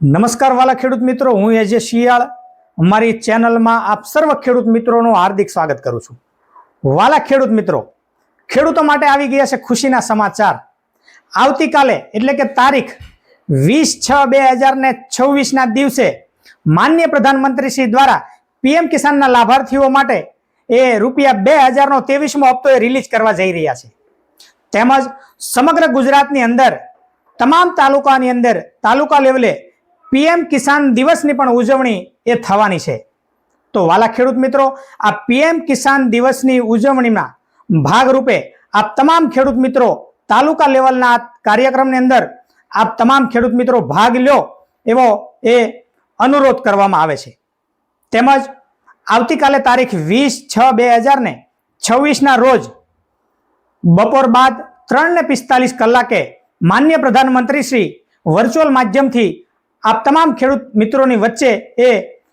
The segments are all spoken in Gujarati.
નમસ્કાર વાલા ખેડૂત મિત્રો, હું એજે શિયાળ અમારી ચેનલમાં આપ સર્વ ખેડૂત મિત્રોનું હાર્દિક સ્વાગત કરું છું। વાલા ખેડૂત મિત્રો, ખેડૂતો માટે આવી ગયા છે ખુશીના સમાચાર। આવતીકાલે એટલે કે તારીખ 20/6/2026 ના દિવસે માનનીય પ્રધાનમંત્રી શ્રી દ્વારા પીએમ કિસાનના લાભાર્થીઓ માટે એ ₹2000 નો 23મો હપ્તો રિલીઝ કરવા જઈ રહ્યા છે। તેમજ સમગ્ર ગુજરાતની અંદર તમામ તાલુકાની અંદર તાલુકા લેવલે પીએમ કિસાન દિવસની પણ ઉજવણી એ થવાની છે। તો વાલા ખેડૂત મિત્રો, આ પીએમ કિસાન દિવસની ઉજવણીમાં ભાગરૂપે આપ તમામ ખેડૂત મિત્રો તાલુકા લેવલના કાર્યક્રમની અંદર આપ તમામ ખેડૂત મિત્રો ભાગ લો એવો એ અનુરોધ કરવામાં આવે છે। તેમજ આવતીકાલે તારીખ 20/6/2026 ના રોજ બપોર બાદ 3:45 કલાકે માનનીય પ્રધાનમંત્રી શ્રી વર્ચ્યુઅલ માધ્યમથી આપ તમામ ખેડૂત મિત્રોની વચ્ચે એ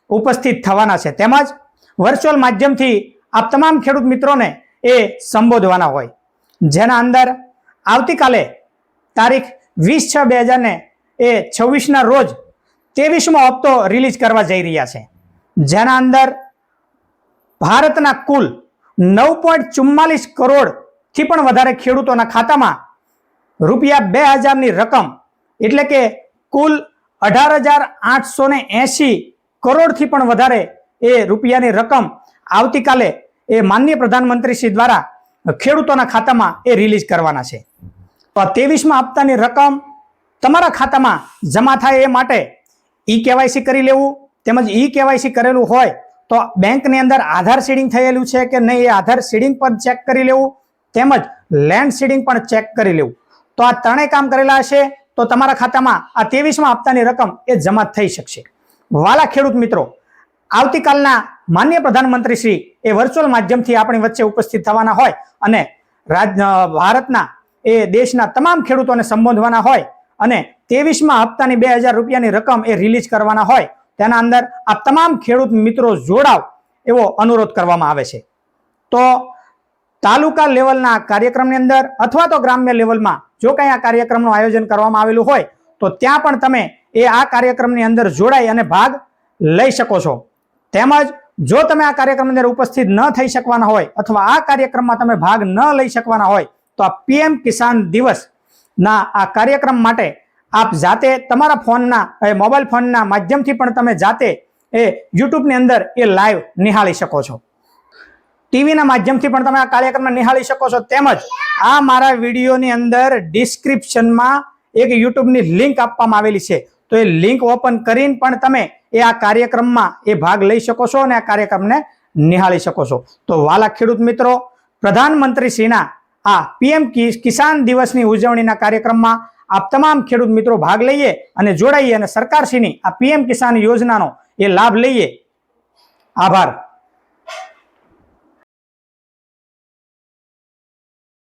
ઉપસ્થિત થવાના છે। તેમજ વર્ચ્યુઅલ માધ્યમથી આપ તમામ ખેડૂત મિત્રોને એ સંબોધવાના હોય, જેના અંદર આવતીકાલે તારીખ 20/6/2026 ના રોજ 23મો હપ્તો રિલીઝ કરવા જઈ રહ્યા છે, જેના અંદર ભારતના કુલ 9.44 કરોડથી પણ વધારે ખેડૂતોના ખાતામાં ₹2000 ની રકમ એટલે કે કુલ 18,880 કરોડથી પણ વધારે એ રૂપિયાની રકમ આવતીકાલે એ માનનીય પ્રધાનમંત્રી શ્રી દ્વારા ખેડૂતોના ખાતામાં એ રિલીઝ કરવાના છે। તો આ 23મા હપ્તાની રકમ તમારા ખાતામાં જમા થાય એ માટે ઈ-કેવાયસી કરી લેવું, તેમજ ઈ-કેવાયસી કરેલું હોય તો બેંકની અંદર આધાર સીડિંગ થયેલું છે કે નહીં એ આધાર સીડિંગ પર ચેક કરી લેવું, તેમજ લેન્ડ સીડિંગ પણ ચેક કરી લેવું। તો આ ત્રણેય કામ કરેલા હશે તો તમારા ખાતામાં આ 23મા હપ્તાની રકમ એ જમા થઈ શકશે। વાલા ખેડૂત મિત્રો, આવતીકાલના માનનીય પ્રધાનમંત્રી શ્રી એ વર્ચ્યુઅલ માધ્યમથી આપણી વચ્ચે ઉપસ્થિત થવાના હોય અને ભારતના એ દેશના તમામ ખેડૂતોને સંબોધવાના હોય અને 23મા હપ્તાની ₹2000 રકમ એ રિલીઝ કરવાના હોય, તેના અંદર આ તમામ ખેડૂત મિત્રો જોડાવ એવો અનુરોધ કરવામાં આવે છે। તો તાલુકા લેવલના કાર્યક્રમની અંદર અથવા તો ગ્રામ્ય લેવલમાં જો કંઈ આ કાર્યક્રમનું આયોજન કરવામાં આવેલું હોય તો ત્યાં પણ તમે એ આ કાર્યક્રમની અંદર જોડાઈ અને ભાગ લઈ શકો છો। તેમજ જો તમે આ કાર્યક્રમની અંદર ઉપસ્થિત ન થઈ શકવાના હોય અથવા આ કાર્યક્રમમાં તમે ભાગ ન લઈ શકવાના હોય તો આ પીએમ કિસાન દિવસના આ કાર્યક્રમ માટે આપ જાતે તમારા ફોનના મોબાઈલ ફોનના માધ્યમથી પણ તમે જાતે એ યુટ્યુબની અંદર એ લાઈવ નિહાળી શકો છો, ટીવીના માધ્યમથી પણ તમે આ કાર્યક્રમને નિહાળી શકો છો। તેમજ આ મારા વિડીયોની અંદર ડિસ્ક્રિપ્શનમાં એક યુટ્યુબની લિંક આપવામાં આવેલી છે, તો એ લિંક ઓપન કરીને પણ તમે એ આ કાર્યક્રમમાં એ ભાગ લઈ શકો છો અને આ કાર્યક્રમને નિહાળી શકો છો। તો વાલા ખેડૂત મિત્રો, પ્રધાનમંત્રી શ્રીના આ પીએમ કિસાન દિવસની ઉજવણીના કાર્યક્રમમાં આપ તમામ ખેડૂત મિત્રો ભાગ લઈએ અને જોડાઈએ અને સરકારશ્રીની આ પીએમ કિસાન યોજનાનો એ લાભ લઈએ। આભાર।